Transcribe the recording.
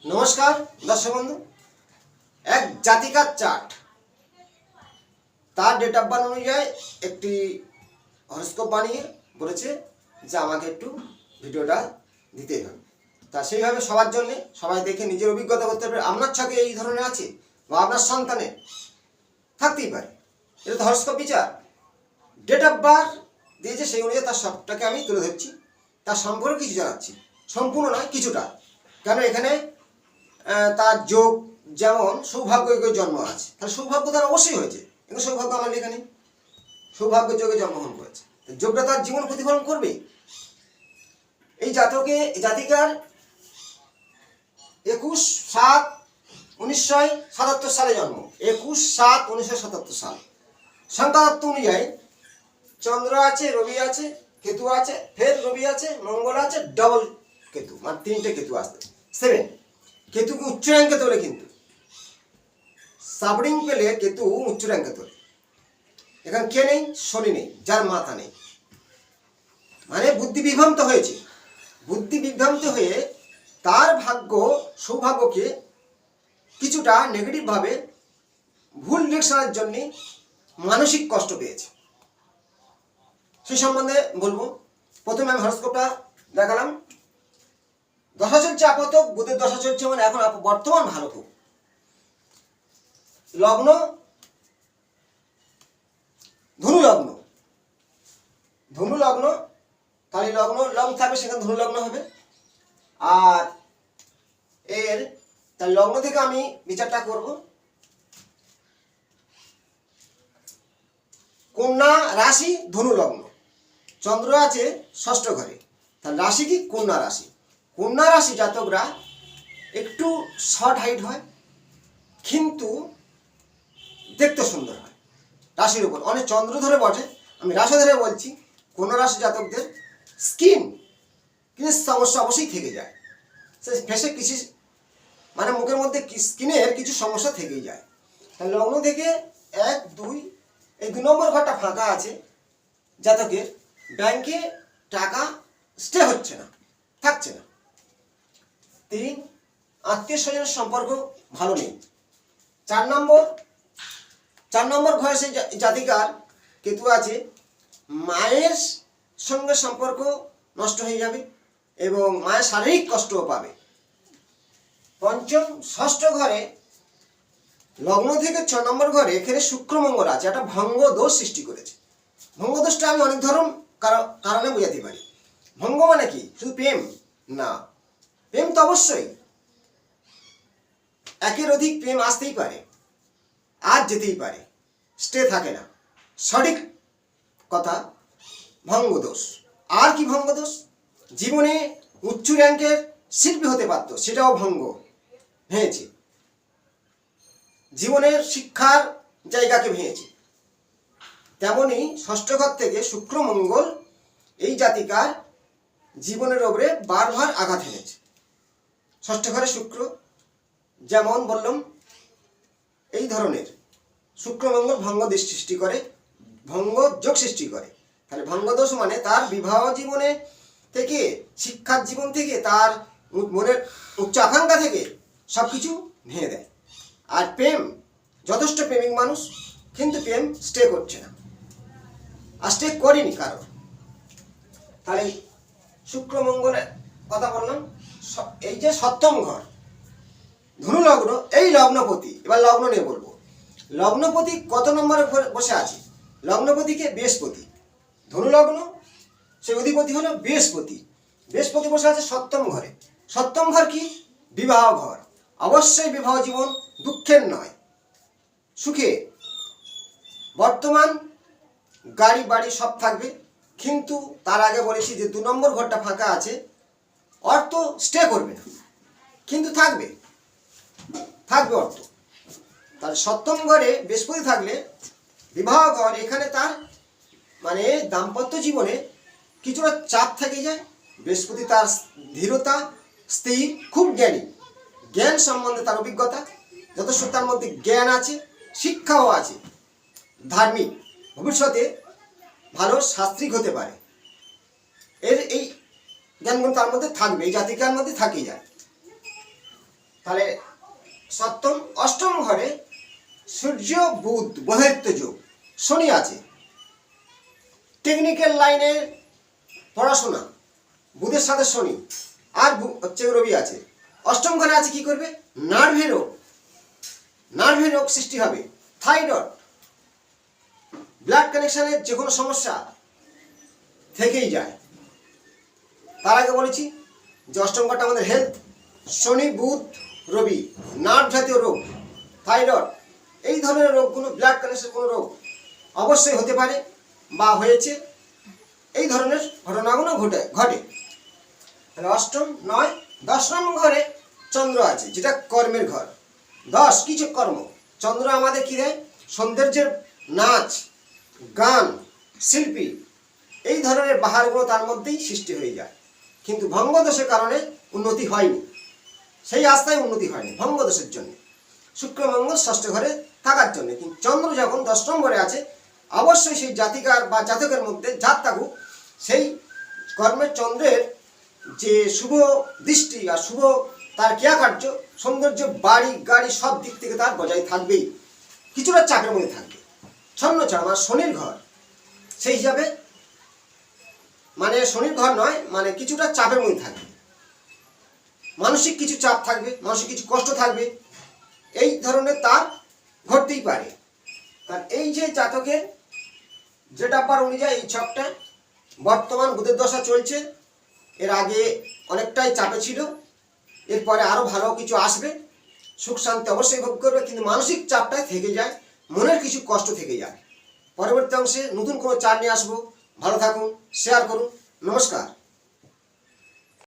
নমস্কার দর্শক বন্ধু। এক জাতিকার চার্ট, তার ডেট অফ বার্থ অনুযায়ী একটি হরস্কোপ বানিয়ে বলেছে যে আমাকে একটু ভিডিওটা দিতেই হবে। তা সেইভাবে সবার জন্য সবাই দেখে নিজের অভিজ্ঞতা করতে পারে। আপনার ছকে এই ধরনের আছে বা আপনার সন্তানের থাকতেই পারে। এটা তো হরস্কোপ বিচার। ডেট অফ বার্থ দিয়েছে, সেই অনুযায়ী তার সবটাকে আমি তুলে ধরছি, তার সম্পর্কে কিছু জানাচ্ছি, সম্পূর্ণ নয় কিছুটা। কেন এখানে তার যোগ, যেমন সৌভাগ্য জন্ম আছে, তাহলে সৌভাগ্য তার অবশ্যই হয়েছে, কিন্তু সৌভাগ্য আমার লেখা নেই। সৌভাগ্য যোগে জন্মগ্রহণ করেছে, যোগটা তার জীবন প্রতিফলন করবে। এই জাতিকার 21/7/1977 সালে জন্ম। 21/7/1977 সাল। সংখ্যাতত্ত্ব অনুযায়ী চন্দ্র আছে, রবি আছে, কেতু আছে, ফের রবি আছে, মঙ্গল আছে, ডবল কেতু, মানে 3টে কেতু আসতে 7। কেতুকে উচ্চ র্যাঙ্কে তোলে, কিন্তু সাবরিং পেলে কেতু উচ্চ র্যাঙ্কে তোলে। এখানে কে নেই? শনি নেই, যার মাথা নেই। মানে বুদ্ধি বিভ্রান্ত হয়েছে। বুদ্ধি বিভ্রান্ত হয়ে তার ভাগ্য, সৌভাগ্যকে কিছুটা নেগেটিভভাবে ভুল ডিরেকশনের জন্য মানসিক কষ্ট পেয়েছে। সেই সম্বন্ধে বলবো। প্রথমে আমি হরস্কোপটা দেখালাম। দশা চলছে আপাতত, বুধের দশা চলছে, মানে এখন বর্তমান ভালো খুব। লগ্ন ধনু লগ্ন, ধনু লগ্ন, তাহলে লগ্ন লং থাকবে, সেখানে ধনু লগ্ন হবে। আর এর তার লগ্ন থেকে আমি বিচারটা করব। কন্যা রাশি, ধনু লগ্ন, চন্দ্র আছে ষষ্ঠ ঘরে, তার রাশি কি? কন্যা রাশি। কন্যা রাশি জাতকরা একটু শর্ট হাইট হয়, কিন্তু দেখতে সুন্দর হয়। রাশির উপর অনেক চন্দ্র ধরে বটে, আমি রাশি ধরে বলছি। কন্যা রাশি জাতকদের স্কিন সমস্যা অবশ্যই থেকে যায়। সে ফেসে কিছু, মানে মুখের মধ্যে স্কিনের কিছু সমস্যা থেকেই যায়। তাহলে লগ্ন থেকে 1, 2, এই 2 নম্বর ঘরটা ফাঁকা আছে জাতকের। ব্যাংকে টাকা স্টে হচ্ছে না, থাকছে না। 3, আত্মীয় স্বজনের সম্পর্ক ভালো নেই। 4 নম্বর ঘরে সেই জাতিকার কেতু আছে, মায়ের সঙ্গে সম্পর্ক নষ্ট হয়ে যাবে এবং মায়ের শারীরিক কষ্টও পাবে। 5ম, ষষ্ঠ ঘরে লগ্ন থেকে 6 নম্বর ঘরে এখানে শুক্র মঙ্গল আছে, একটা ভঙ্গ দোষ সৃষ্টি করেছে। ভঙ্গ দোষটা আমি অনেক কারণে বোঝাতে পারি। ভঙ্গ মানে কি? শুধু প্রেম না, প্রেম তো অবশ্যই, একের অধিক প্রেম আসতেই পারে, আজ যেতেই পারে, স্টে থাকে না, সঠিক কথা। ভঙ্গ দোষ। আর কি ভঙ্গ দোষ? জীবনে উচ্চ র্যাঙ্কের শিল্পী হতে পারত, সেটাও ভঙ্গ ভেঙেছে। জীবনের শিক্ষার জায়গাকে ভেঙেছে। তেমনি ষষ্ঠ ঘর থেকে শুক্র মঙ্গল এই জাতিকার জীবনের ওপরে বারবার আঘাত এনেছে। ষষ্ঠ ঘরে শুক্র, যেমন বললাম, এই ধরনের শুক্র মঙ্গল ভঙ্গ দোষ সৃষ্টি করে, ভঙ্গ যোগ সৃষ্টি করে। তাহলে ভঙ্গ দোষ মানে তার বিবাহ জীবনে থেকে, শিক্ষার জীবন থেকে, তার মনের উচ্চ আকাঙ্ক্ষা থেকে সব কিছু ভেঙে দেয়। আর প্রেম, যথেষ্ট প্রেমিক মানুষ, কিন্তু প্রেম স্টে করছে না, আর স্টে করেনি কারোর। তাহলে শুক্র মঙ্গলের কথা বললাম। এই যে 7ম ঘর ধনু লগ্ন, এই লগ্নপতি, এবার লগ্ন নিয়ে বলবো। লগ্নপতি কত নম্বরে বসে আছে? লগ্নপতিকে বৃহস্পতি, ধনু লগ্ন, সেই অধিপতি হলো বৃহস্পতি। বৃহস্পতি বসে আছে 7ম ঘরে। 7ম ঘর কি? বিবাহ ঘর। অবশ্যই বিবাহ জীবন দুঃখের নয়, সুখে। বর্তমান গাড়ি বাড়ি সব থাকবে, কিন্তু তার আগে বলেছি যে 2 নম্বর ঘরটা ফাঁকা আছে। অর্থ স্টে করবে না, কিন্তু থাকবে অর্থ। তার 7ম ঘরে বৃহস্পতি থাকলে বিবাহ ঘর, এখানে তার মানে দাম্পত্য জীবনে কিছুটা চাপ থেকে যায়। বৃহস্পতি তার ধীরতা, স্থির, খুব জ্ঞানী, জ্ঞান সম্বন্ধে তার অভিজ্ঞতা যথেষ্ট, তার মধ্যে জ্ঞান আছে, শিক্ষাও আছে, ধার্মিক, ভবিষ্যতে ভালো শাস্ত্রিক হতে পারে। এই জ্ঞানগুলো তার মধ্যে থাকবে, এই জাতিকার মধ্যে থাকেই যায়। তাহলে সপ্তম অষ্টম ঘরে সূর্য বুধ বহির্ত যোগ, শনি আছে। টেকনিক্যাল লাইনের পড়াশোনা, বুধের সাথে শনি আর হচ্ছে রবি আছে। অষ্টম ঘরে আছে, কি করবে? নার্ভের রোগ, নার্ভের রোগ সৃষ্টি হবে। থাইরয়েড, ব্লাড কানেকশনের যে কোনো সমস্যা থেকেই যায়। তার আগে বলেছি যে অষ্টম ঘরটা আমাদের হেলথ, শনি বুধ রবি, নার্ভ জাতীয় রোগ, থাইরয়েড, এই ধরনের রোগগুলো, ব্লাড কানেকশন কোনো রোগ অবশ্যই হতে পারে বা হয়েছে, এই ধরনের ঘটনাগুলো ঘটে। তাহলে অষ্টম 9, 10 নম্বর ঘরে চন্দ্র আছে, যেটা কর্মের ঘর। 10 কিছু কর্ম। চন্দ্র আমাদের কি দেয়? সৌন্দর্যের, নাচ গান, শিল্পী, এই ধরনের বাহারগুলো তার মধ্যেই সৃষ্টি হয়ে যায়। কিন্তু ভঙ্গদোষের কারণে উন্নতি হয়নি, সেই আস্থায় উন্নতি হয়নি ভঙ্গদোষের জন্য, শুক্র মঙ্গল ষষ্ঠ ঘরে থাকার জন্য। কিন্তু চন্দ্র যখন 10 নম্বরে আছে, অবশ্যই সেই জাতিকার বা জাতকের মধ্যে জাত থাকুক, সেই কর্মের চন্দ্রের যে শুভ দৃষ্টি আর শুভ তার ক্রিয়াকার্য, সৌন্দর্য, বাড়ি গাড়ি সব দিক থেকে তার বজায় থাকবেই, কিছুটা চাপের মধ্যে থাকবে। ছন্নছাড়া মানে শনির ঘর, সেই হিসাবে মানে শনির ঘর নয়, মানে কিছুটা চাপের মধ্যে থাকবে, মানসিক কিছু চাপ থাকবে, মানসিক কিছু কষ্ট থাকবে, এই ধরনের তার ঘটতেই পারে। তার এই যে জাতকের যেটা নাম্বার অনুযায়ী এই ছকটা বর্তমান বুধের দশা চলছে, এর আগে অনেকটাই চাপে ছিল, এরপরে আরও ভালো কিছু আসবে, সুখ শান্তি অবশ্যই ভোগ করবে, কিন্তু মানসিক চাপটাই থেকে যায়, মনের কিছু কষ্ট থেকে যায়। পরবর্তী অংশে নতুন কোনো চাপ নিয়ে আসবো। ভালো থাকুন, শেয়ার করুন, নমস্কার।